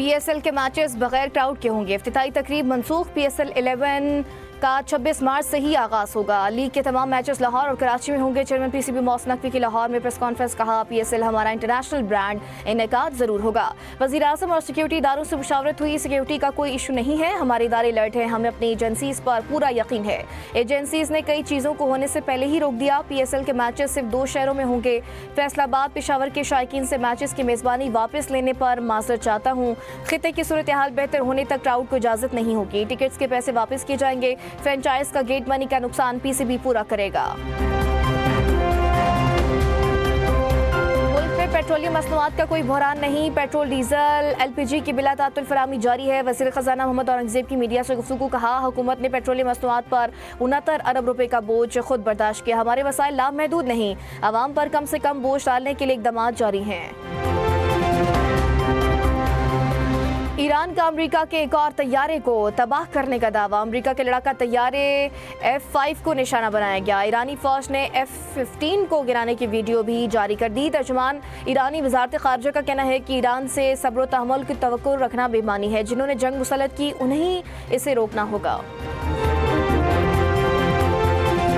PSL के matches बगैर crowd के होंगे। इफ्तिताई तकरीब मनसूख। पीएसएल 11 का 26 मार्च से ही आगाज होगा। लीग के तमाम मैचेस लाहौर और कराची में होंगे। चेयरमैन पीसीबी मौसम नकवी की लाहौर में प्रेस कॉन्फ्रेंस। कहा पीएसएल हमारा इंटरनेशनल ब्रांड, इनेकाद जरूर होगा। वज़ीर आज़म और सिक्योरिटी इदारों से मुशावरत हुई। सिक्योरिटी का कोई इशू नहीं है, हमारे इदारे अलर्ट हैं, हमें अपनी एजेंसीज पर पूरा यकीन है। एजेंसीज ने कई चीज़ों को होने से पहले ही रोक दिया। पीएसएल के मैचेस सिर्फ 2 शहरों में होंगे। फैसलाबाद पेशावर के शायकीन से मैचेस की मेज़बानी वापस लेने पर माजरत चाहता हूँ। खित्ते की सूरत हाल बेहतर होने तक क्राउड को इजाज़त नहीं होगी। टिकट्स के पैसे वापस किए जाएंगे। फ्रेंचाइज का गेट मनी का नुकसान पीसीबी पूरा करेगा। मुल्क में पेट्रोलियम मसनूआत का कोई बहरान नहीं। पेट्रोल, डीजल, एलपीजी की बिला तातुल फराहमी जारी है। वज़ीर ख़ज़ाना मोहम्मद औरंगज़ेब की मीडिया से गुफ्तगू। कहा हुकूमत ने पेट्रोलियम मसनूआत पर 69 अरब रुपए का बोझ खुद बर्दाश्त किया। हमारे वसाइल लामहदूद नहीं, आवाम पर कम से कम बोझ डालने के लिए इक़दामात जारी हैं। ईरान का अमेरिका के एक और तैयारे को तबाह करने का दावा। अमेरिका के लड़ाका तैयारे F-5 को निशाना बनाया गया। ईरानी फौज ने F-15 को गिराने की वीडियो भी जारी कर दी। तर्जुमान ईरानी वज़ारत ख़ारिजा का कहना है कि ईरान से सब्र व तहम्मुल की तवक्कुल रखना बेईमानी है। जिन्होंने जंग मुसल्लत की उन्हें इसे रोकना होगा।